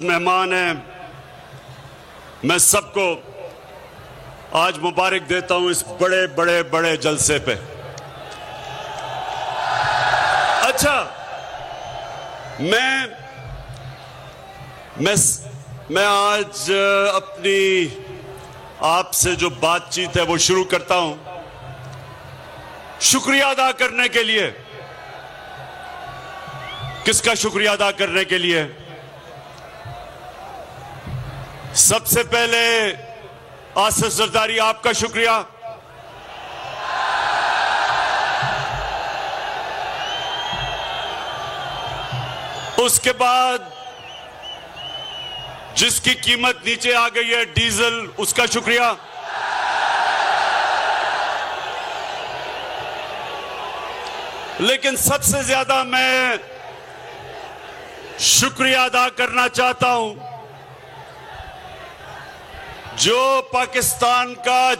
मेहमान हैं, मैं सबको आज मुबारक देता हूं इस बड़े बड़े बड़े जलसे पे। अच्छा, मैं आज अपनी आपसे जो बातचीत है वो शुरू करता हूं शुक्रिया अदा करने के लिए। किसका शुक्रिया अदा करने के लिए? सबसे पहले आसिफ जरदारी, आपका शुक्रिया। उसके बाद जिसकी कीमत नीचे आ गई है डीजल, उसका शुक्रिया। लेकिन सबसे ज्यादा मैं शुक्रिया अदा करना चाहता हूं जो पाकिस्तान का